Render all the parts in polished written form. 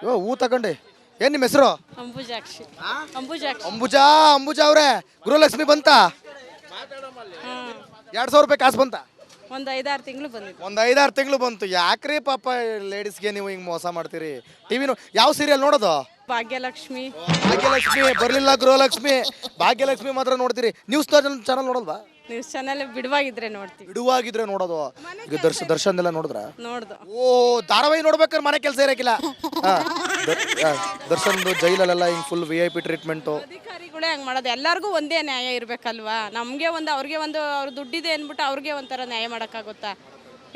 ಹೂ ತಗೊಂಡು ಏನ್ ನಿಮ್ಮ ಹೆಸರು? ಅಂಬುಜಾಕ್ಷಿ. ಅಂಬುಜಾಕ್ಷಿ. ಅಂಬುಜಾ ಅವ್ರೆ, ಗೃಹಲಕ್ಷ್ಮಿ ಬಂತಾ? 2,000 ರೂಪಾಯಿ ಕಾಸು ಬಂತಾ? ಒಂದು 5-6 ತಿಂಗಳು ಬಂದಿತ್ತು. ಒಂದು 5-6 ತಿಂಗಳು ಬಂತು. ಯಾಕ್ರಿ ಪಾಪ ಲೇಡೀಸ್ಗೆ ನೀವು ಹಿಂಗೆ ಮೋಸ ಮಾಡ್ತೀರಿ? ಟಿವಿ ಯಾವ ಸೀರಿಯಲ್ ನೋಡೋದು? ಭಾಗ್ಯಲಕ್ಷ್ಮಿ. ಭಾಗ್ಯಲಕ್ಷ್ಮಿ ಬರ್ಲಿಲ್ಲ, ಗೃಹಲಕ್ಷ್ಮಿ. ಭಾಗ್ಯಲಕ್ಷ್ಮಿ ಮಾತ್ರ ನೋಡ್ತೀರಿ. ನ್ಯೂಸ್ ಚಾನಲ್ ನೋಡಲ್ವಾ? ನ್ಯೂಸ್ ಚಾನಲ್ ಬಿಡುವಾಗಿದ್ರೆ ನೋಡ್ತೀವಿ. ಬಿಡುವಾಗಿದ್ರೆ ನೋಡೋದು. ಈಗ ದರ್ಶನ್ ಎಲ್ಲ ನೋಡಿದ್ರ? ನೋಡ್ದು. ಓ, ಧಾರಾವಾಹಿ ನೋಡ್ಬೇಕಾದ್ರೆ ಮನೆ ಕೆಲಸ ಇರಕ್ಕಿಲ್ಲ. ದರ್ಶನ್ದು ಜೈಲಲ್ಲೆಲ್ಲ ಹಿಂಗ್ ಫುಲ್ VIP ಟ್ರೀಟ್ಮೆಂಟು. ಅಧಿಕಾರಿಗಳೇ ಹಂಗೆ ಮಾಡೋದು. ಎಲ್ಲರಿಗೂ ಒಂದೇ ನ್ಯಾಯ ಇರಬೇಕಲ್ವಾ? ನಮಗೆ ಒಂದು ಅವ್ರಿಗೆ ಒಂದು, ಅವ್ರು ದುಡ್ಡಿದೆ ಅಂದ್ಬಿಟ್ಟು ಅವ್ರಿಗೆ ಒಂಥರ ನ್ಯಾಯ ಮಾಡೋಕ್ಕಾಗುತ್ತಾ?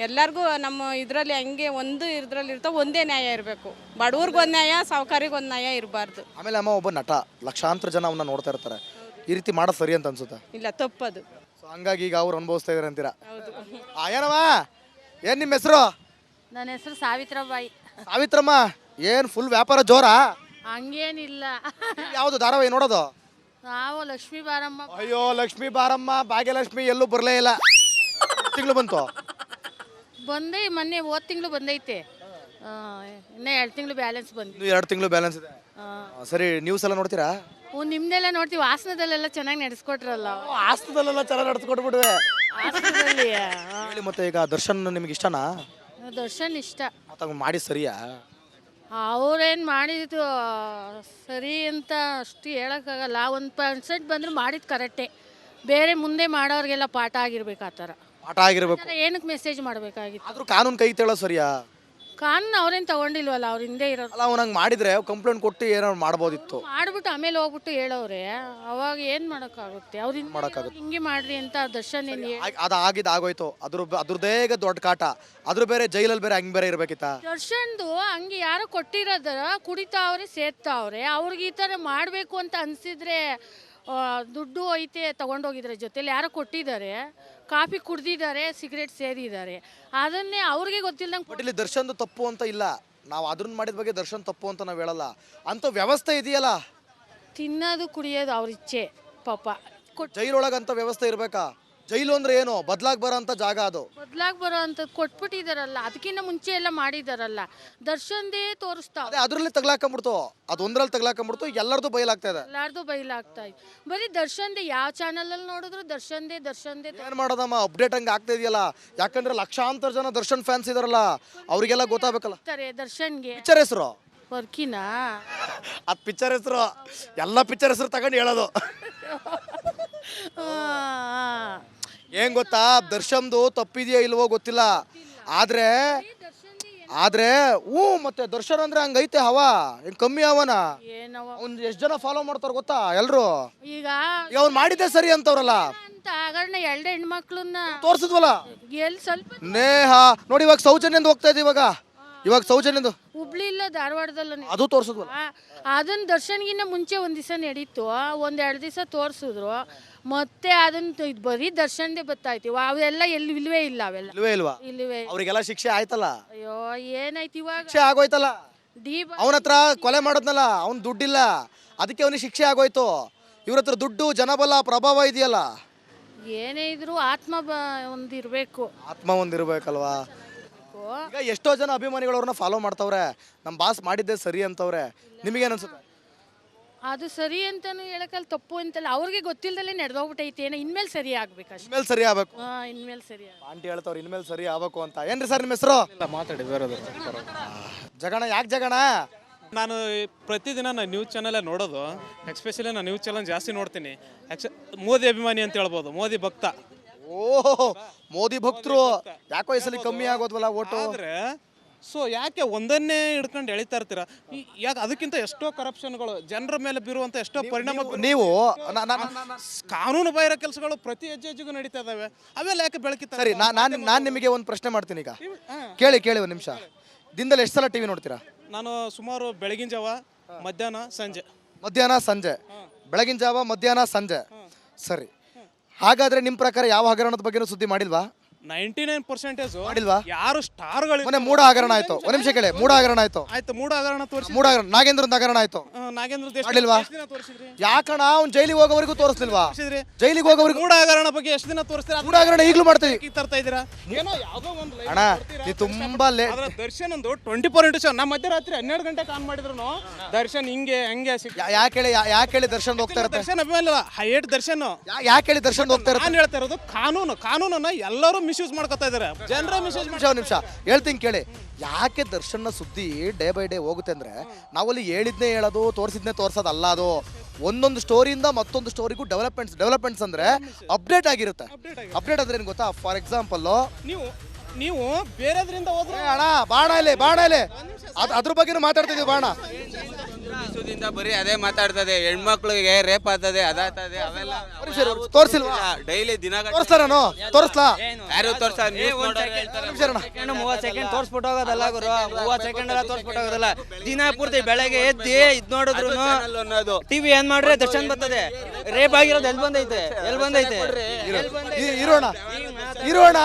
ಎಲ್ಲರಿಗೂ ನಮ್ಮ ಇದರಲ್ಲಿ ಹಂಗೆ ಒಂದು ಇದ್ರಲ್ಲಿ ಇರ್ತಾವೆ, ಒಂದೇ ನ್ಯಾಯ ಇರಬೇಕು. ಬಡವ್ರಿಗೆ ಒಂದು ನ್ಯಾಯ, ಸಾವುಕಾರಿಗೆ ಒಂದು ನ್ಯಾಯ ಇರಬಾರ್ದು. ಆಮೇಲೆ ಅಮ್ಮ ಒಬ್ಬ ನಟ, ಲಕ್ಷಾಂತರ ಜನ ಅವನ್ನ ನೋಡ್ತಾ ಇರ್ತಾರೆ. ಈ ರೀತಿ ಮಾಡೋದು ಸರಿ ಅಂತ ಅನ್ಸುತ್ತಾ? ಇಲ್ಲ, ತಪ್ಪದು. ಸೊ ಹಂಗಾಗಿ ಈಗ ಅವ್ರು ಅನುಭವಿಸ್ತಾ ಇದಾರೆ ಅಂತೀರಾ? ಹೌದು. ಏನಮ್ಮ, ಏನ್ ನಿಮ್ಮ ಹೆಸರು? ನನ್ನ ಹೆಸರು ಸಾವಿತ್ರಬಾಯಿ. ಸಾವಿತ್ರಮ್ಮ, ಏನ್ ಫುಲ್ ವ್ಯಾಪಾರ ಜೋರಾ? ಹಂಗೇನಿಲ್ಲ. ಯಾವುದು ಧಾರಾವಾಹಿ ನೋಡೋದು? ನಾವು ಲಕ್ಷ್ಮೀ ಬಾರಮ್ಮ. ಅಯ್ಯೋ, ಲಕ್ಷ್ಮೀ ಬಾರಮ್ಮ, ಭಾಗ್ಯಲಕ್ಷ್ಮಿ ಎಲ್ಲೂ ಬರಲೇ ಇಲ್ಲ. ತಿಂಗಳು ಬಂತು ಬಂದೆ, ಮೊನ್ನೆ ಹೋದ ತಿಂಗಳು ಬಂದೈತೆ. ಇನ್ನೂ 2 ತಿಂಗಳು ಬ್ಯಾಲೆನ್ಸ್ ಬಂದು. 2 ತಿಂಗಳು ಬ್ಯಾಲೆನ್ಸ್ ಇದೆ. ಸರಿ, ನ್ಯೂಸ್ ಎಲ್ಲ ನೋಡ್ತೀರಾ? ನಿಮ್ದೆಲ್ಲ ನೋಡ್ತೀವಿ. ಹಾಸನದಲ್ಲೆಲ್ಲ ಚೆನ್ನಾಗಿ ನಡೆಸ್ಕೊಟ್ರಲ್ಲ. ಹಾಸನದಲ್ಲೆಲ್ಲ ಚೆನ್ನಾಗಿ ನಡ್ಸ್ಕೊಟ್ಬಿಡುವೆ. ಹಾಸನದಲ್ಲಿ ಹೇಳಿ ಮತ್ತೆ, ಈಗ ದರ್ಶನ್ ನಿಮ್ಗೆ ಇಷ್ಟನಾ? ದರ್ಶನ್ ಇಷ್ಟ. ಅಥವಾ ಮಾಡಿ ಸರಿಯಾ? ಅವ್ರೇನು ಮಾಡಿದ್ದು ಸರಿ ಅಂತ ಅಷ್ಟು ಹೇಳೋಕ್ಕಾಗಲ್ಲ. 1% ಬಂದರೂ ಮಾಡಿದ್ದು ಕರೆಕ್ಟೇ. ಬೇರೆ ಮುಂದೆ ಮಾಡೋರಿಗೆಲ್ಲ ಪಾಠ ಆಗಿರ್ಬೇಕು. ಆ ಥರ ಪಾಠ ಆಗಿರ್ಬೇಕು. ಏನಕ್ಕೆ ಮೆಸೇಜ್ ಮಾಡಬೇಕಾಗಿತ್ತು? ಆದ್ರೂ ಕಾನೂನು ಕೈ ತೇಳೋ ಸರಿಯಾ? ಕಾನೂನು ಅವ್ರೇನು ತಗೊಂಡಿಲ್ವಲ್ಲ, ಅವ್ರ ಹಿಂದೆ ಇರೋರು. ಅಲ್ಲ, ಅವ್ನು ಹಂಗೆ ಮಾಡಿದ್ರೆ ಕಂಪ್ಲೇಂಟ್ ಕೊಟ್ಟು ಏನಾದ್ರು ಮಾಡ್ಬೋದಿತ್ತು. ಮಾಡ್ಬಿಟ್ಟು ಆಮೇಲೆ ಹೋಗ್ಬಿಟ್ಟು ಹೇಳೋರೆ, ಅವಾಗ ಏನು ಮಾಡೋಕ್ಕಾಗುತ್ತೆ? ಅವ್ರಿಂದ ಮಾಡೋಕ್ಕಾಗುತ್ತೆ. ಹಿಂಗೆ ಮಾಡ್ರಿ ಅಂತ ದರ್ಶನ್ ಏನು ಅದು ಆಗಿದ್ದು ಆಗೋಯ್ತು. ಅದ್ರದ್ದೇ ಈಗ ದೊಡ್ಡ ಕಾಟ. ಅದ್ರ ಬೇರೆ ಜೈಲಲ್ಲಿ ಬೇರೆ ಹಂಗೆ ಬೇರೆ ಇರ್ಬೇಕಿತ್ತ? ದರ್ಶನ್ದು ಹಂಗೆ ಯಾರೋ ಕೊಟ್ಟಿರೋದರ ಕುಡಿತಾವ್ರೆ, ಸೇರ್ತಾವ್ರೆ. ಅವ್ರಿಗೆ ಈ ಥರ ಮಾಡಬೇಕು ಅಂತ ಅನಿಸಿದ್ರೆ ದುಡ್ಡು ಐತೆ ತಗೊಂಡೋಗಿದ್ರೆ, ಜೊತೆಲಿ ಯಾರೋ ಕೊಟ್ಟಿದ್ದಾರೆ, ಕಾಫಿ ಕುಡ್ದಿದ್ದಾರೆ, ಸಿಗರೇಟ್ ಸೇದಿದ್ದಾರೆ. ಅದನ್ನೇ ಅವ್ರಿಗೆ ಗೊತ್ತಿಲ್ಲದಂಗೆ. ಬಟ್ ಇಲ್ಲಿ ದರ್ಶನ್ದು ತಪ್ಪು ಅಂತ ಇಲ್ಲ. ನಾವು ಅದನ್ನ ಮಾಡಿದ ಬಗ್ಗೆ ದರ್ಶನ್ ತಪ್ಪು ಅಂತ ನಾವು ಹೇಳಲ್ಲ. ಅಂತ ವ್ಯವಸ್ಥೆ ಇದೆಯಲ್ಲ, ತಿನ್ನೋದು ಕುಡಿಯೋದು ಅವ್ರ ಇಚ್ಛೆ ಪಾಪ. ಜೈಲೊಳಗಂತ ವ್ಯವಸ್ಥೆ ಇರ್ಬೇಕಾ? ಜೈಲು ಅಂದ್ರೆ ಏನು? ಬದಲಾಗಿ ಬರೋ ಅಂತ ಜಾಗ ಅದು. ಬದಲಾಗಿ ಬರೋ ಅಂಥದ್ದು ಕೊಟ್ಬಿಟ್ಟಿದಾರಲ್ಲ. ಅದಕ್ಕಿಂತ ಮುಂಚೆ ಎಲ್ಲ ಮಾಡಿದಾರಲ್ಲ. ದರ್ಶನ್ದೇ ತೋರಿಸ್ತಾವ. ಅದೇ ಅದರಲ್ಲಿ ತಗ್ಲಾಕೊಂಡ್ಬಿಡ್ತು. ಅದೊಂದ್ರಲ್ಲಿ ತಗ್ಲಾಕೊಂಡ್ಬಿಡ್ತು. ಎಲ್ಲರದು ಬಯಲಾಗ್ತಾ ಇದೆ. ಎಲ್ಲಾರ್ದು ಬಯಲಾಗ್ತಾ ಇದೆ. ಬರೀ ದರ್ಶನ್ದೇ. ಯಾವ ಚಾನಲಲ್ಲಿ ನೋಡಿದ್ರು ದರ್ಶನ್ದೇ. ಏನ್ ಮಾಡೋದಮ್ಮ, ಅಪ್ಡೇಟ್ ಹಂಗೆ ಆಗ್ತಾ ಇದೆಯಲ್ಲ. ಯಾಕಂದ್ರೆ ಲಕ್ಷಾಂತರ ಜನ ದರ್ಶನ್ ಫ್ಯಾನ್ಸ್ ಇದಾರಲ್ಲ, ಅವ್ರಿಗೆಲ್ಲ ಗೊತ್ತಾಗಬೇಕಲ್ಲ. ದರ್ಶನ್ಗೆ ಪಿಕ್ಚರ್ ಹೆಸರು ವರ್ಕಿನಾ? ಅದ್ ಪಿಕ್ಚರ್ ಹೆಸರು. ಎಲ್ಲ ಪಿಕ್ಚರ್ ಹೆಸರು ತಗೊಂಡು ಹೇಳೋದು. ಏನ್ ಗೊತ್ತಾ, ದರ್ಶನ್ದು ತಪ್ಪಿದೆಯೋ ಇಲ್ವೋ ಗೊತ್ತಿಲ್ಲ. ಆದ್ರೆ ಮತ್ತೆ ದರ್ಶನ್ ಅಂದ್ರೆ ಹಂಗೈತೆ ಹವಾ. ಹೆಂಗ್ ಕಮ್ಮಿ ಅವನ? ಅವ್ನ್ ಎಷ್ಟು ಜನ ಫಾಲೋ ಮಾಡ್ತಾರ ಗೊತ್ತಾ ಎಲ್ರು? ಈಗ ಅವ್ನು ಮಾಡಿದ್ದೆ ಸರಿ ಅಂತವ್ರಲ್ಲ ಅಂತ ಆಗಣ್ಣ 2 ಹೆಣ್ಮಕ್ಳನ್ನ ತೋರ್ಸಿದ್ವಲ್ಲ. ಎಲ್ಲಿ ಸ್ವಲ್ಪ ನೇಹ ನೋಡಿ, ಇವಾಗ ಸೌಜನ್ಯಂದು ಹೋಗ್ತಾ ಇದೆ. ಇವಾಗ ಸೌಜನ್ಯಂದು ಹುಬ್ಳಿ ಇಲ್ಲ ಧಾರವಾಡದಲ್ಲ ಅದು ತೋರ್ಸಿದ್ವಲ್ಲ. ಅದನ್ನ ದರ್ಶನ್ಗಿನ್ನ ಮುಂಚೆ 1 ದಿವಸ ನಡೀತು. 1-2 ದಿವಸ ತೋರಿಸಿದ್ರು. ಮತ್ತೆ ಅದನ್ನ ಬರೀ ದರ್ಶನ್ದೇ ಬತ್ತಾಯ್ತು. ಅವೆಲ್ಲ ಎಲ್ಲಿ ಇಲ್ವೇ ಇಲ್ಲ. ಅವೆಲ್ಲ ಇಲ್ವಾ? ಇಲ್ವೇ. ಅವ್ರಿಗೆಲ್ಲ ಶಿಕ್ಷೆ ಆಯ್ತಲ್ಲ. ಅಯ್ಯೋ, ಏನಾಯ್ತು ಇವಾಗ? ಶಿಕ್ಷೆ ಆಗೋಯ್ತಲ್ಲ. ದೀಪ ಅವನ ಹತ್ರ ಕೊಲೆ ಮಾಡೋದ್ನಲ್ಲ, ಅವ್ನ್ ದುಡ್ಡಿಲ್ಲ, ಅದಕ್ಕೆ ಅವನಿಗೆ ಶಿಕ್ಷೆ ಆಗೋಯ್ತು. ಇವ್ರ ಹತ್ರ ದುಡ್ಡು, ಜನಬಲ, ಪ್ರಭಾವ ಇದೆಯಲ್ಲ. ಏನೇ ಇದ್ರು ಆತ್ಮ ಒಂದಿರ್ಬೇಕು. ಆತ್ಮ ಒಂದಿರ್ಬೇಕಲ್ವಾ? ಈಗ ಎಷ್ಟೋ ಜನ ಅಭಿಮಾನಿಗಳು ಅವ್ರನ್ನ ಫಾಲೋ ಮಾಡ್ತವ್ರೆ. ನಮ್ಮ ಬಾಸ್ ಮಾಡಿದ್ದೆ ಸರಿ ಅಂತವ್ರೆ. ನಿಮಗೇನು ಅನ್ಸುತ್ತೆ? ಅದು ಸರಿ ಅಂತಾನು ಹೇಳಕ್ಕಲ್ಲ, ತಪ್ಪು ಅಂತಲ್ಲ. ಅವ್ರಿಗೆ ಗೊತ್ತಿಲ್ಲದಲ್ಲೇ ನಡೆದೋಗ್ಬಿಟ್ಟೈತೆ. ಏನೋ ಇನ್ಮೇಲೆ ಸರಿ ಆಗ್ಬೇಕಷ್ಟೇ. ಇನ್ಮೇಲೆ ಸರಿ ಆಗ್ಬೇಕು. ಇನ್ಮೇಲೆ ಸರಿ ಆಂಟಿ ಹೇಳ್ತವ್ರು ಇನ್ಮೇಲೆ ಸರಿ ಆಗ್ಬೇಕು ಅಂತ. ಏನ್ರಿ ಸರ್ ನಿಮ್ಮ ಹೆಸರು? ಮಾತಾಡಿ ಬೇರೆ ಜಗಣ. ಯಾಕೆ ಜಗಣ? ನಾನು ಪ್ರತಿದಿನ ನಾನು ನ್ಯೂಸ್ ಚಾನಲೇ ನೋಡೋದು. ಎಕ್ಸ್ಪೆಷಲಿ ನಾನು ನ್ಯೂಸ್ ಚಾನಲ್ ಜಾಸ್ತಿ ನೋಡ್ತೀನಿ. ಮೋದಿ ಅಭಿಮಾನಿ ಅಂತ ಹೇಳ್ಬೋದು, ಮೋದಿ ಭಕ್ತ. ಓಹ್, ಮೋದಿ ಭಕ್ತರು. ಯಾಕೋ ಈ ಸಲ ಕಮ್ಮಿ ಆಗೋದ್ವಲ್ಲ ಓಟು. ಆದರೆ ಸೊ ಯಾಕೆ ಒಂದನ್ನೇ ಹಿಡ್ಕೊಂಡು ಎಳಿತಾ ಇರ್ತೀರಾ? ಯಾಕೆ ಅದಕ್ಕಿಂತ ಎಷ್ಟೋ ಕರಪ್ಷನ್ಗಳು, ಜನರ ಮೇಲೆ ಬೀರುವಂಥ ಎಷ್ಟೋ ಪರಿಣಾಮ. ನೀವು ಕಾನೂನು ಬಾಹಿರ ಕೆಲಸಗಳು ಪ್ರತಿ ಹೆಜ್ಜೆಗೂ ನಡೀತಾ ಇದಾವೆ. ಅವೆಲ್ಲ ಯಾಕೆ ಬೆಳಕಿತ? ಸರಿ, ನಾನು ನಿಮಗೆ ಒಂದು ಪ್ರಶ್ನೆ ಮಾಡ್ತೀನಿ. ಈಗ ಕೇಳಿ ಒಂದು ನಿಮಿಷ. ದಿನದಲ್ಲಿ ಎಷ್ಟು ಸಲ ಟಿವಿ ನೋಡ್ತೀರಾ? ನಾನು ಸುಮಾರು ಬೆಳಗಿನ ಜಾವ, ಮಧ್ಯಾಹ್ನ, ಸಂಜೆ. ಬೆಳಗಿನ ಜಾವ, ಮಧ್ಯಾಹ್ನ, ಸಂಜೆ. ಸರಿ, ಹಾಗಾದ್ರೆ ನಿಮ್ಮ ಪ್ರಕಾರ ಯಾವ ಹಗರಣದ ಬಗ್ಗೆನೂ ಸುದ್ದಿ ಮಾಡಿಲ್ವಾ? 99% ಮಾಡಿಲ್ವಾ? ಯಾರು ಸ್ಟಾರ್ಗಳು ಮೊನ್ನೆ ಮೂಡ ಹಗರಣ ಆಯ್ತು. ಒಂದ್ ನಿಮಿಷ ಕೇಳಿ, ಮೂಡ ಹಗರಣ ಆಯ್ತು. ಆಯ್ತು ಮೂಡ ಹಗರಣ ತೋರಿಸಿ. ಮೂಡ ಹಗರಣ ನಾಗೇಂದ್ರನ್ ಹಗರಣ ಆಯ್ತು. ನಾಗೇಂದ್ರ ಮಾಡಿಲ್ವಾ? ತೋರಿಸಿದ್ರಿ ಯಾಕಣ ಅವ್ನ್ ಜೈಲಿಗೆ ಹೋಗೋವರೆಗೂ ತೋರಿಸ್ಲಿಲ್ವಾ? ಜೈಲಿಗೆ ಹೋಗೋವರೆಗೂ ಮೂಡ ಹಗರಣ ಬಗ್ಗೆ ಎಷ್ಟು ದಿನ ತೋರಿಸ್ತೀರಾ? ಮೂಡ ಹಗರಣ ಈಗಲೂ ಮಾಡ್ತೀವಿ. ತರ್ತಾ ಇದ್ದೀರಾ? ಏನೋ ಯಾವ್ದೋ ಒಂದು ಅಣ್ಣ ನೀ ತುಂಬಾ ಅದ್ರ ದರ್ಶನ್ ಒಂದು 24x7 ನಮ್ಮ ಮಧ್ಯರಾತ್ರಿ 12 ಗಂಟೆ ಆನ್ ಮಾಡಿದ್ರು ದರ್ಶನ್ ಹಿಂಗೆ ಹಂಗೆ ಯಾಕೆ ಹೇಳಿ ದರ್ಶನ್ ಹೋಗ್ತಾ ಇರುತ್ತೆ? ದರ್ಶನ್ ಅಭಿಮಾನ ಇಲ್ಲ, ಹೈಯೇಟ್ ದರ್ಶನ್. ಯಾಕೆ ಹೇಳಿ ದರ್ಶನ್ ಹೋಗ್ತಾ ಇರುತ್ತೆ? ನಾನು ಹೇಳ್ತಾ ಇರೋದು ಕಾನೂನನ್ನ ಎಲ್ಲರೂ ಮಿಸ್ಯೂಸ್ ಮಾಡ್ಕೊತಾ ಇದಾರೆ, ಜನರ ಮಿಸ್ಯೂಸ್. ನಿಮಿಷ ಹೇಳ್ತೀನಿ ಕೇಳಿ. ಯಾಕೆ ದರ್ಶನ್ನ ಸುದ್ದಿ ಡೇ ಬೈ ಡೇ ಹೋಗುತ್ತೆ ಅಂದ್ರೆ ನಾವಲ್ಲಿ ಹೇಳಿದ್ನೇ ಹೇಳೋದು, ತೋರಿಸಿದ್ನೇ ತೋರ್ಸೋದಲ್ಲ. ಅದು ಒಂದೊಂದು ಸ್ಟೋರಿಯಿಂದ ಮತ್ತೊಂದು ಸ್ಟೋರಿಗೂ ಡೆವಲಪ್ಮೆಂಟ್ಸ್ ಅಂದ್ರೆ ಅಪ್ಡೇಟ್ ಆಗಿರುತ್ತೆ. ಅಪ್ಡೇಟ್ ಅಂದ್ರೆ ಏನು ಗೊತ್ತಾ? ಫಾರ್ ಎಕ್ಸಾಂಪಲ್ ನೀವು ಬೇರೆದ್ರಿಂದ ಹೋದ್ರೆ ಅಣ್ಣ ಬಾಣ ಇಲ್ಲಿ ಅದ್ರ ಬಗ್ಗೆನೂ ಮಾತಾಡ್ತಿದ್ವಿ. ಬಾಣ ದಿವಸದಿಂದ ಬರೀ ಅದೇ ಮಾತಾಡ್ತದೆ, ಹೆಣ್ಮಕ್ಳಿಗೆ ರೇಪ್ ಆಗ್ತದೆ, ಅದಾಗ್ತದೆ, ಅವೆಲ್ಲ ತೋರಿಸಿಲ್ವಾ? ಡೈಲಿ ದಿನ ತೋರಿಸ್ಲಾ? ನಾನು ತೋರಿಸ್ಲಾ? ಯಾರು ತೋರ್ಸ್ತಾರೆ? 30 ಸೆಕೆಂಡ್ ತೋರಿಸ್ಬಿಟ್ಟು ಹೋಗೋದಲ್ಲ ಗುರು, 30 ಸೆಕೆಂಡ್ ಎಲ್ಲ ತೋರಿಸ್ಬಿಟ್ಟು ಹೋಗೋದಲ್ಲ. ದಿನ ಪೂರ್ತಿ ಬೆಳಗ್ಗೆ ಎದ್ದಿ ಇದ್ ನೋಡಿದ್ರು ಅನ್ನೋದು ಟಿವಿ ಏನ್ ಮಾಡ್ರೆ ದರ್ಶನ್ ಬರ್ತದೆ. ರೇಪ್ ಆಗಿರೋದು ಎಲ್ಲಿ ಬಂದೈತೆ? ಇರೋಣ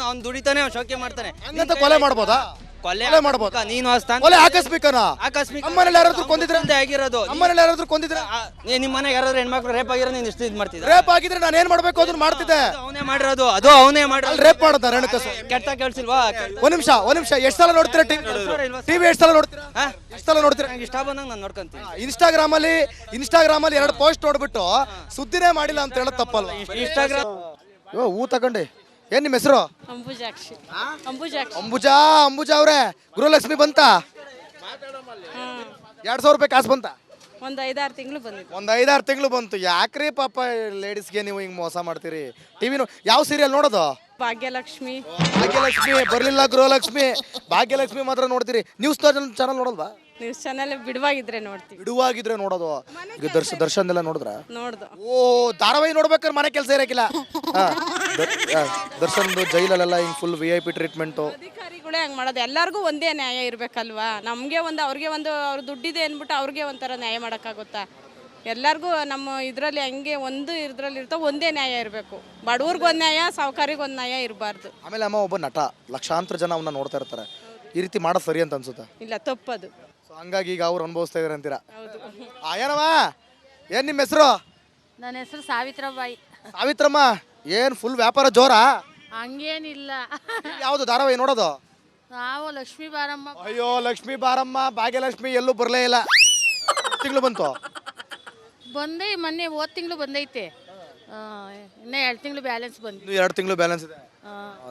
ಅವ್ನು ದುಡಿತಾನೆ, ಅವ್ನು ಶೋಕಿ ಮಾಡ್ತಾನೆ. ಹಂಗಂತ ಕೊಲೆ ಮಾಡ್ಬೋದಾ? ಕೊಲೆ ಮಾಡ್ಬೋದಾ? ನೀನು ಕೊಲೆ ಆಕಸ್ಮಿಕನಾ? ಆಕಸ್ಮಿಕ ನಮ್ಮನೇಲಿ ಯಾರಾದ್ರೂ ಕೊಂದಿದ್ರೆ ಆಗಿರೋದು. ನಮ್ಮನೇಲಿ ಯಾರಾದ್ರೂ ಕೊಂದಿದ್ರೆ ನಿಮ್ಮ ಮನೆಗೆ ಯಾರಾದ್ರೂ ಹೆಣ್ಮಕ್ಳು ರೇಪ್ ಆಗಿರೋ ನೀನು ಇಷ್ಟು ಇದು ಮಾಡ್ತಿದ್ದೆ. ರೇಪ್ ಆಗಿದ್ರೆ ನಾನು ಏನ್ ಮಾಡ್ಬೇಕು ಅದನ್ನ ಮಾಡ್ತಿದ್ದೆ. ಅವನೇ ಮಾಡಿರೋದು, ಅದು ಅವನೇ ಮಾಡಿರೋದು. ರೇಪ್ ಮಾಡೋದ ರೇಣುಕಸು? ಕೆಟ್ಟ ಕೇಳಿಸಿಲ್ವಾ? ಒಂದ್ ನಿಮಿಷ ಎಷ್ಟು ಸಲ ನೋಡ್ತೀರಾ ಟಿವಿ? ಎಷ್ಟು ಸಲ ನೋಡ್ತೀರಾ? ಎಷ್ಟು ಸಲ ನೋಡ್ತೀರಾ? ನಂಗೆ ಇಷ್ಟ ಬಂದಂಗೆ ನಾನು ನೋಡ್ಕೊಂತೀನಿ. ಇನ್ಸ್ಟಾಗ್ರಾಮ್ ಅಲ್ಲಿ 2 ಪೋಸ್ಟ್ ನೋಡ್ಬಿಟ್ಟು ಸುದ್ದಿನೇ ಮಾಡಿಲ್ಲ ಅಂತ ಹೇಳೋದು ತಪ್ಪಲ್ವಾ? ಇನ್ಸ್ಟಾಗ್ರಾಮ್ ಹೂ ತಗೊಂಡಿ. ಏನ್ ನಿಮ್ಮ ಹೆಸರು? ಅಂಬುಜಾಕ್ಷಿ. ಅಂಬುಜಾ ಅವ್ರೆ, ಗೃಹಲಕ್ಷ್ಮಿ ಬಂತ? 2,000 ರೂಪಾಯಿ ಕಾಸು ಬಂತ? ಒಂದು 5-6 ತಿಂಗಳು ಬಂದಿದ್ದು. ಒಂದು 5-6 ತಿಂಗಳು ಬಂತು. ಯಾಕ್ರಿ ಪಾಪ ಲೇಡೀಸ್ಗೆ ನೀವು ಹಿಂಗ್ ಮೋಸ ಮಾಡ್ತೀರಿ? ಟಿವಿನು ಯಾವ ಸೀರಿಯಲ್ ನೋಡೋದು? ಭಾಗ್ಯಲಕ್ಷ್ಮಿ. ಬರ್ಲಿಲ್ಲ ಗೃಹಲಕ್ಷ್ಮಿ. ಭಾಗ್ಯಲಕ್ಷ್ಮಿ ಮಾತ್ರ ನೋಡ್ತೀರಿ. ನ್ಯೂಸ್ ಚಾನಲ್ ನೋಡಲ್ವಾ? ನ್ಯೂಸ್ ಚಾನೆಲ್ ಬಿಡುವಾಗಿದ್ರೆ ನೋಡ್ತೀವಿ. ಬಿಡುವಾಗಿದ್ರೆ ನೋಡೋದು. ಈಗ ದರ್ಶನ್ ಎಲ್ಲ ನೋಡಿದ್ರ? ನೋಡ್ದು. ಓ, ಧಾರಾವಾಹಿ ನೋಡ್ಬೇಕಾದ್ರೆ ಮನೆ ಕೆಲಸ ಇರಕ್ಕಿಲ್ಲ. ದರ್ಶನ್ ಜೈಲಲ್ಲೆಲ್ಲ ಹಿಂಗ್ ಫುಲ್ VIP ಟ್ರೀಟ್ಮೆಂಟು. ಅಧಿಕಾರಿಗಳೇ ಹಂಗೆ ಮಾಡೋದು. ಎಲ್ಲರಿಗೂ ಒಂದೇ ನ್ಯಾಯ ಇರಬೇಕಲ್ವಾ? ನಮಗೆ ಒಂದು ಅವ್ರಿಗೆ ಒಂದು, ಅವ್ರ ದುಡ್ಡಿದೆ ಅಂದ್ಬಿಟ್ಟು ಅವ್ರಿಗೆ ಒಂಥರ ನ್ಯಾಯ ಮಾಡೋಕ್ಕಾಗುತ್ತಾ? ಎಲ್ಲರಿಗೂ ನಮ್ಮ ಇದರಲ್ಲಿ ಹಂಗೆ ಒಂದು ಇರ್ತಾ ಒಂದೇ ನ್ಯಾಯ ಇರಬೇಕು. ಬಡವ್ರಿಗೆ ಒಂದು ನ್ಯಾಯ, ಸಾವುಕಾರಿಗೆ ಒಂದು ನ್ಯಾಯ ಇರಬಾರ್ದು. ಆಮೇಲೆ ಅಮ್ಮ ಒಬ್ಬ ನಟ, ಲಕ್ಷಾಂತರ ಜನ ಅವನ್ನ ನೋಡ್ತಾ ಇರ್ತಾರೆ. ಈ ರೀತಿ ಮಾಡೋದು ಸರಿ ಅಂತ ಅನ್ಸುತ್ತೆ? ಇಲ್ಲ, ತಪ್ಪದು. ಸೊ ಹಂಗಾಗಿ ಈಗ ಅವ್ರು ಅನುಭವಿಸ್ತಾ ಇದಾರೆ ಅಂತೀರಾ? ಹೌದು. ಏನಮ್ಮ, ಏನ್ ನಿಮ್ಮ ಹೆಸರು? ನನ್ನ ಹೆಸರು ಸಾವಿತ್ರಬಾಯಿ. ಸಾವಿತ್ರಮ್ಮ, ಏನ್ ಫುಲ್ ವ್ಯಾಪಾರ ಜೋರಾ? ಹಂಗೇನಿಲ್ಲ. ಯಾವುದು ಧಾರಾವಾಹಿ ನೋಡೋದು? ನಾವು ಲಕ್ಷ್ಮೀ ಬಾರಮ್ಮ. ಅಯ್ಯೋ, ಲಕ್ಷ್ಮೀ ಬಾರಮ್ಮ, ಭಾಗ್ಯಲಕ್ಷ್ಮಿ ಎಲ್ಲೂ ಬರಲೇ ಇಲ್ಲ. ತಿಂಗಳು ಬಂತು? ಬಂದೆ ಮೊನ್ನೆ, ಹೋದ್ ತಿಂಗಳು ಬಂದೈತೆ. ಇನ್ನ 2 ತಿಂಗಳು ಬ್ಯಾಲೆನ್ಸ್ ಬಂದು. 2 ತಿಂಗಳು ಬ್ಯಾಲೆನ್ಸ್ ಇದೆ.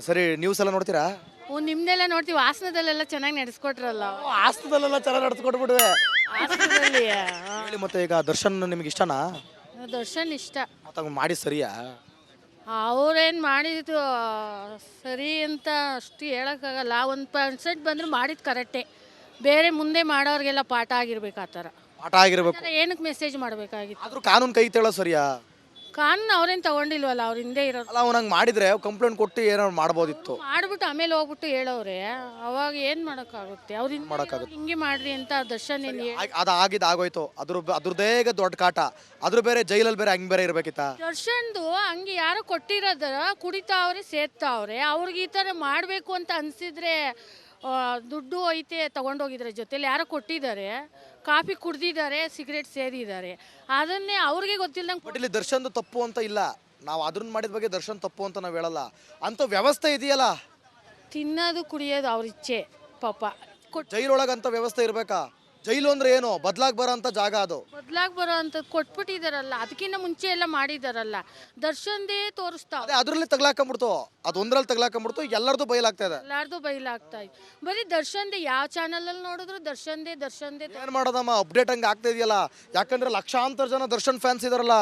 ಸರಿ, ನ್ಯೂಸ್ ಎಲ್ಲ ನೋಡ್ತೀರಾ? ನಿಮ್ದೆಲ್ಲ ನೋಡ್ತೀವಿ. ಹಾಸನದಲ್ಲೆಲ್ಲ ಚೆನ್ನಾಗಿ ನಡೆಸ್ಕೊಟ್ರಲ್ಲ. ಹಾಸನದಲ್ಲೆಲ್ಲ ಚೆನ್ನಾಗಿ ನಡ್ಸ್ಕೊಟ್ಬಿಡುವೆ. ಹಾಸನದಲ್ಲಿ ಹೇಳಿ, ಮತ್ತೆ ಈಗ ದರ್ಶನ್ ನಿಮ್ಗೆ ಇಷ್ಟನಾ? ದರ್ಶನ್ ಇಷ್ಟ. ಮಾಡಿ ಸರಿಯಾ? ಅವ್ರೇನು ಮಾಡಿದ್ದು ಸರಿ ಅಂತ ಅಷ್ಟು ಹೇಳೋಕ್ಕಾಗಲ್ಲ. 1% ಬಂದರೂ ಮಾಡಿದ್ದು ಕರೆಕ್ಟೇ. ಬೇರೆ ಮುಂದೆ ಮಾಡೋರಿಗೆಲ್ಲ ಪಾಠ ಆಗಿರ್ಬೇಕು. ಆ ಥರ ಪಾಠ ಆಗಿರ್ಬೇಕು. ಏನಕ್ಕೆ ಮೆಸೇಜ್ ಮಾಡಬೇಕಾಗಿತ್ತು? ಆದ್ರೂ ಕಾನೂನು ಕೈ ತೇಳೋ ಸರಿಯಾ? ಕಾನೂನು ಅವ್ರೇನು ತಗೊಂಡಿಲ್ವಲ್ಲ, ಅವ್ರ ಹಿಂದೆ ಇರೋರು. ಅಲ್ಲ, ಅವ್ನು ಹಂಗೆ ಮಾಡಿದ್ರೆ ಕಂಪ್ಲೇಂಟ್ ಕೊಟ್ಟು ಏನಾದ್ರು ಮಾಡ್ಬೋದಿತ್ತು. ಮಾಡ್ಬಿಟ್ಟು ಆಮೇಲೆ ಹೋಗ್ಬಿಟ್ಟು ಹೇಳೋರೆ, ಅವಾಗ ಏನು ಮಾಡೋಕ್ಕಾಗುತ್ತೆ? ಅವ್ರು ಹಿಂಗೆ ಮಾಡ್ರಿ ಅಂತ ದರ್ಶನ್ ಏನು ಅದು ಆಗೋಯ್ತು. ಅದ್ರದ್ದೇ ದೊಡ್ಡ ಕಾಟ. ಅದ್ರ ಬೇರೆ ಜೈಲಲ್ಲಿ ಬೇರೆ ಹಂಗೆ ಬೇರೆ ಇರ್ಬೇಕಿತ್ತ? ದರ್ಶನ್ದು ಹಂಗೆ ಯಾರೋ ಕೊಟ್ಟಿರೋದರ ಕುಡಿತಾವ್ರೆ, ಸೇರ್ತಾವ್ರೆ. ಅವ್ರಿಗೆ ಈ ಥರ ಮಾಡಬೇಕು ಅಂತ ಅನಿಸಿದ್ರೆ ದುಡ್ಡು ಐತೆ ತಗೊಂಡೋಗಿದ್ರೆ ಜೊತೆಲಿ ಯಾರೋ ಕೊಟ್ಟಿದ್ದಾರೆ, ಕಾಫಿ ಕುಡ್ದಿದ್ದಾರೆ, ಸಿಗರೇಟ್ ಸೇದಿದ್ದಾರೆ. ಅದನ್ನೇ ಅವ್ರಿಗೆ ಗೊತ್ತಿಲ್ಲದಂಗೆ. ಬಟ್ ಇಲ್ಲಿ ದರ್ಶನ್ದು ತಪ್ಪು ಅಂತ ಇಲ್ಲ. ನಾವು ಅದನ್ನ ಮಾಡಿದ ಬಗ್ಗೆ ದರ್ಶನ್ ತಪ್ಪು ಅಂತ ನಾವು ಹೇಳಲ್ಲ. ಅಂತ ವ್ಯವಸ್ಥೆ ಇದೆಯಲ್ಲ, ತಿನ್ನೋದು ಕುಡಿಯೋದು ಅವ್ರ ಇಚ್ಛೆ ಪಾಪ. ಜೈಲೊಳಗಂತ ವ್ಯವಸ್ಥೆ ಇರ್ಬೇಕಾ? ಜೈಲು ಅಂದ್ರೆ ಏನು? ಬದಲಾಗಿ ಬರೋ ಅಂತ ಜಾಗ. ಅದು ಬದಲಾಗಿ ಬರೋ ಅಂಥದ್ದು ಕೊಟ್ಬಿಟ್ಟಿದಾರಲ್ಲ. ಅದಕ್ಕಿಂತ ಮುಂಚೆ ಎಲ್ಲ ಮಾಡಿದಾರಲ್ಲ. ದರ್ಶನ್ದೇ ತೋರಿಸ್ತಾವ. ಅದ್ರಲ್ಲಿ ತಗ್ಲಾಕೊಂಡ್ಬಿಡ್ತು. ಅದೊಂದ್ರಲ್ಲಿ ತಗ್ಲಾಕೊಂಡ್ಬಿಡ್ತು. ಎಲ್ಲರದು ಬಯಲಾಗ್ತಾ ಇದೆ. ಎಲ್ಲಾರ್ದು ಬಯಲಾಗ್ತಾ ಇದೆ. ಬರೀ ದರ್ಶನ್ದೇ. ಯಾವ ಚಾನಲಲ್ಲಿ ನೋಡಿದ್ರು ದರ್ಶನ್ದೇ. ಏನ್ ಮಾಡೋದಮ್ಮ, ಅಪ್ಡೇಟ್ ಹಂಗೆ ಆಗ್ತಾ ಇದೆಯಲ್ಲ. ಯಾಕಂದ್ರೆ ಲಕ್ಷಾಂತರ ಜನ ದರ್ಶನ್ ಫ್ಯಾನ್ಸ್ ಇದಾರಲ್ಲ,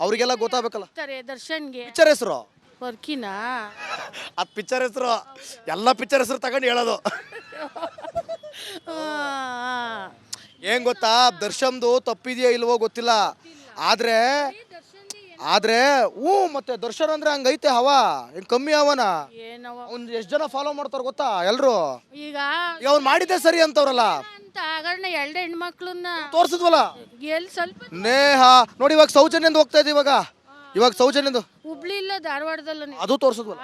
ಅವ್ರಿಗೆಲ್ಲ ಗೊತ್ತಾಗಬೇಕಲ್ಲ. ದರ್ಶನ್ಗೆ ಪಿಕ್ಚರ್ ಹೆಸರು ವರ್ಕಿನಾ? ಅದ್ ಪಿಕ್ಚರ್ ಹೆಸರು ಎಲ್ಲ ಪಿಕ್ಚರ್ ಹೆಸರು ತಗೊಂಡು ಹೇಳೋದು. ಏನ್ ಗೊತ್ತಾ, ದರ್ಶನ್ದು ತಪ್ಪಿದೆಯೋ ಇಲ್ವೋ ಗೊತ್ತಿಲ್ಲ. ಆದ್ರೆ ಮತ್ತೆ ದರ್ಶನ್ ಅಂದ್ರೆ ಹಂಗೈತೆ ಹವಾ. ಏನ್ ಕಮ್ಮಿ ಅವನ? ಅವ್ನ್ ಎಷ್ಟ್ ಜನ ಫಾಲೋ ಮಾಡ್ತಾರ ಗೊತ್ತಾ? ಎಲ್ರು ಈಗ ಅವ್ನ್ ಮಾಡಿದ್ದೆ ಸರಿ ಅಂತವ್ರಲ್ಲ ಅಂತ ಆಗಣ್ಣ. 2 ಹೆಣ್ಮಕ್ಳನ್ನ ತೋರ್ಸಿದ್ವಲ್ಲ. ಎಲ್ಲಿ ಸ್ವಲ್ಪ ನೇಹ ನೋಡಿ, ಇವಾಗ ಸೌಜನ್ಯಂದು ಹೋಗ್ತಾ ಇದ್ದೀವಿ. ಇವಾಗ ಇವಾಗ ಸೌಜನ್ಯದು ಹುಬ್ಳಿ ಇಲ್ಲ ಧಾರವಾಡದಲ್ಲ ಅದು ತೋರ್ಸದ್ವಲ್ಲ.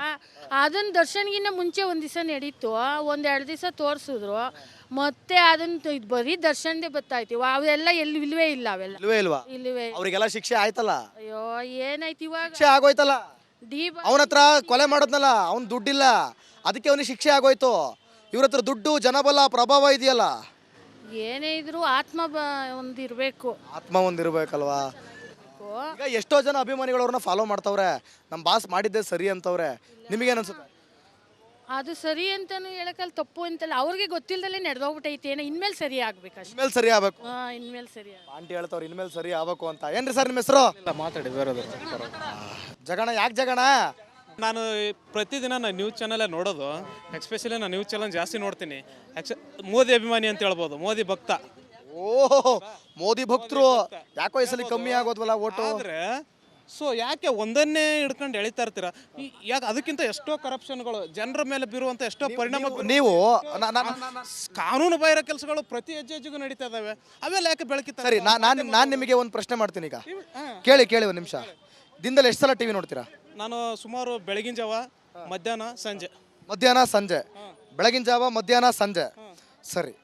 ಅದನ್ನ ದರ್ಶನ್ಗಿನ್ನ ಮುಂಚೆ ಒಂದು ದಿವಸ ನಡೀತು, ಒಂದೆರಡು ದಿವಸ ತೋರಿಸಿದ್ರು, ಮತ್ತೆ ಅದನ್ನ ಇದು ಬರೀ ದರ್ಶನ್ದೇ ಬತ್ತಾಯ್ತು. ಅವೆಲ್ಲ ಎಲ್ಲಿ ಇಲ್ವೇ ಇಲ್ಲ, ಅವೆಲ್ಲ ಇಲ್ವೇ ಇಲ್ವಾ? ಇಲ್ವೇ. ಅವ್ರಿಗೆಲ್ಲ ಶಿಕ್ಷೆ ಆಯ್ತಲ್ಲ, ಅಯ್ಯೋ ಏನಾಯ್ತು ಇವಾಗ ಶಿಕ್ಷೆ ಆಗೋಯ್ತಲ್ಲ. ಡಿ ಅವನ ಹತ್ರ ಕೊಲೆ ಮಾಡೋದ್ನಲ್ಲ, ಅವ್ನ್ ದುಡ್ಡಿಲ್ಲ, ಅದಕ್ಕೆ ಅವನಿಗೆ ಶಿಕ್ಷೆ ಆಗೋಯ್ತು. ಇವ್ರ ಹತ್ರ ದುಡ್ಡು, ಜನಬಲ, ಪ್ರಭಾವ ಇದೆಯಲ್ಲ. ಏನೇ ಇದ್ರು ಆತ್ಮ ಒಂದು ಇರಬೇಕು. ಆತ್ಮ ಒಂದಿರ್ಬೇಕಲ್ವಾ? ಈಗ ಎಷ್ಟೋ ಜನ ಅಭಿಮಾನಿಗಳು ಅವ್ರನ್ನ ಫಾಲೋ ಮಾಡ್ತಾವ್ರೆ, ನಮ್ಮ ಬಾಸ್ ಮಾಡಿದ್ದೆ ಸರಿ ಅಂತವ್ರೆ. ನಿಮಗೇನು ಅನ್ಸುತ್ತೆ? ಅದು ಸರಿ ಅಂತಾನು ಹೇಳಕ್ಕಲ್ಲ, ತಪ್ಪು ಅಂತಲ್ಲ, ಅವ್ರಿಗೆ ಗೊತ್ತಿಲ್ಲದಲ್ಲೇ ನಡೆದೋಗ್ಬಿಟ್ಟೈತೆ. ಏನೋ ಇನ್ಮೇಲೆ ಸರಿ ಆಗ್ಬೇಕಷ್ಟೇ. ಇನ್ಮೇಲೆ ಸರಿ ಆಗ್ಬೇಕು. ಇನ್ಮೇಲೆ ಸರಿ ಆಂಟಿ ಹೇಳ್ತಾವ್ರು ಇನ್ಮೇಲೆ ಸರಿ ಆಗ್ಬೇಕು ಅಂತ. ಏನ್ರಿ ಸರ್ ನಿಮ್ಮ ಹೆಸರು? ಮಾತಾಡಿ ಬೇರೆ ಜಗಣ ಯಾಕೆ ಜಗಣ? ನಾನು ಪ್ರತಿದಿನ ನಾನು ನ್ಯೂಸ್ ಚಾನಲೇ ನೋಡೋದು. ಎಕ್ಸ್ಪೆಷಲಿ ನಾನು ನ್ಯೂಸ್ ಚಾನಲ್ ಜಾಸ್ತಿ ನೋಡ್ತೀನಿ. ಮೋದಿ ಅಭಿಮಾನಿ ಅಂತ ಹೇಳ್ಬೋದು, ಮೋದಿ ಭಕ್ತ. ಓಹೋ, ಮೋದಿ ಭಕ್ತರು. ಯಾಕೋ ಈ ಸಲ ಕಮ್ಮಿ ಆಗೋದ್ವಲ್ಲ ಓಟು? ಆದರೆ ಸೊ ಯಾಕೆ ಒಂದನ್ನೇ ಹಿಡ್ಕೊಂಡು ಎಳಿತಾ ಇರ್ತೀರಾ? ಯಾಕೆ ಅದಕ್ಕಿಂತ ಎಷ್ಟೋ ಕರಪ್ಷನ್ಗಳು ಜನರ ಮೇಲೆ ಬೀರುವಂಥ ಎಷ್ಟೋ ಪರಿಣಾಮ. ನೀವು ಕಾನೂನು ಬಾಹಿರ ಕೆಲಸಗಳು ಪ್ರತಿ ಹೆಜ್ಜೆಗೂ ನಡೀತಾ ಇದಾವೆ. ಅವೆಲ್ಲ ಯಾಕೆ ಬೆಳಕಿತ? ಸರಿ, ನಾನು ನಿಮಗೆ ಒಂದು ಪ್ರಶ್ನೆ ಮಾಡ್ತೀನಿ. ಈಗ ಕೇಳಿ ಒಂದು ನಿಮಿಷ. ದಿನದಲ್ಲಿ ಎಷ್ಟು ಸಲ ಟಿವಿ ನೋಡ್ತೀರಾ? ನಾನು ಸುಮಾರು ಬೆಳಗಿನ ಜಾವ, ಮಧ್ಯಾಹ್ನ, ಸಂಜೆ. ಮಧ್ಯಾಹ್ನ ಸಂಜೆ, ಬೆಳಗಿನ ಜಾವ, ಮಧ್ಯಾಹ್ನ ಸಂಜೆ. ಸರಿ,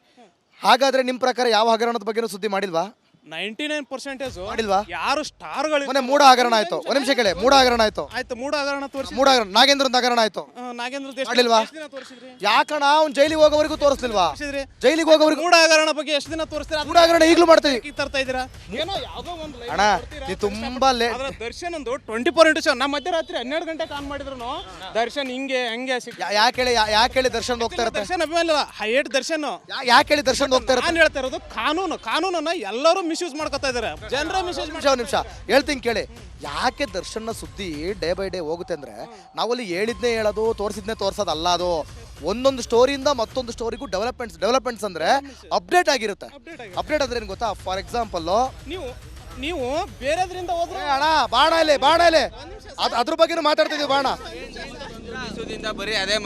ಹಾಗಾದ್ರೆ ನಿಮ್ಮ ಪ್ರಕಾರ ಯಾವ ಹಗರಣದ ಬಗ್ಗೆನೂ ಸುದ್ದಿ ಮಾಡಿಲ್ವಾ? 99% ಮಾಡಿಲ್ವಾ? ಯಾರು ಸ್ಟಾರ್ಗಳು. ಮೊನ್ನೆ ಮೂಡ ಹಗರಣ ಆಯ್ತು. ಒಂದ್ ನಿಮಿಷ ಕೇಳಿ, ಮೂಡ ಹಗರಣ ಆಯ್ತು. ಆಯ್ತು, ಮೂಡ ಹಗರಣ ತೋರಿಸಿ. ಮೂಡ ಹಗರಣ, ನಾಗೇಂದ್ರನ್ ಹಗರಣ ಆಯ್ತು. ನಾಗೇಂದ್ರ ಮಾಡಿಲ್ವಾ? ತೋರಿಸಿದ್ರಿ? ಯಾಕಣ ಅವ್ನು ಜೈಲಿಗೆ ಹೋಗೋವರೆಗೂ ತೋರಿಸ್ಲಿಲ್ವಾ? ಜೈಲಿಗೆ ಹೋಗೋವರೆಗೂ ಮೂಡ ಹಗರಣ ಬಗ್ಗೆ ಎಷ್ಟು ದಿನ ತೋರಿಸ್ತೀರಾ? ಮೂಡ ಹಗರಣ ಈಗಲೂ ಮಾಡ್ತೀವಿ. ತರ್ತಾ ಇದ್ದೀರಾ? ಏನೋ ಯಾವುದೋ ಒಂದು ಅಣ್ಣ, ನೀ ತುಂಬಾ ಅದ್ರ ದರ್ಶನ್ ಒಂದು 24x7 ನಮ್ಮ ಮಧ್ಯರಾತ್ರಿ 12 ಗಂಟೆಗೆ ಆನ್ ಮಾಡಿದ್ರು ದರ್ಶನ್ ಹಿಂಗೆ ಹಂಗೆ ಯಾಕೆ ಹೇಳಿ ದರ್ಶನ್ ಹೋಗ್ತಾ ಇರುತ್ತೆ? ದರ್ಶನ್ ಅಭಿಮಾನ ಇಲ್ಲ, ಹೈಟ್ ದರ್ಶನ್. ಯಾಕೆ ಹೇಳಿ ದರ್ಶನ್ ಹೋಗ್ತಾ ಇರುತ್ತೆ? ನಾನು ಹೇಳ್ತಾ ಇರೋದು ಕಾನೂನನ್ನ ಎಲ್ಲರೂ ಮಿಸ್ಯೂಸ್ ಮಾಡ್ಕೊತಾ ಇದಾರೆ. ಜನರ ಮಿಸ್ಯೂಸ್. ನಿಮಿಷ ಹೇಳ್ತೀನಿ ಕೇಳಿ. ಯಾಕೆ ದರ್ಶನ್ನ ಸುದ್ದಿ ಡೇ ಬೈ ಡೇ ಹೋಗುತ್ತೆ ಅಂದ್ರೆ, ನಾವಲ್ಲಿ ಹೇಳಿದ್ನೇ ಹೇಳೋದು, ತೋರಿಸಿದ್ನೇ ತೋರ್ಸೋದಲ್ಲ. ಅದು ಒಂದೊಂದು ಸ್ಟೋರಿಯಿಂದ ಮತ್ತೊಂದು ಸ್ಟೋರಿಗೂ ಡೆವಲಪ್ಮೆಂಟ್ಸ್ ಅಂದ್ರೆ ಅಪ್ಡೇಟ್ ಆಗಿರುತ್ತೆ. ಅಪ್ಡೇಟ್ ಅಂದ್ರೆ ಏನು ಗೊತ್ತಾ? ಫಾರ್ ಎಕ್ಸಾಂಪಲ್, ನೀವು ಬೇರೆದ್ರಿಂದ ಹೋದ್ರೆ ಅಣ್ಣ ಬಾಣ ಇಲ್ಲಿ ಅದ್ರ ಬಗ್ಗೆನೂ ಮಾತಾಡ್ತಿದ್ದೀವಿ. ಬಾಣ ಬರೀ ಅದೇ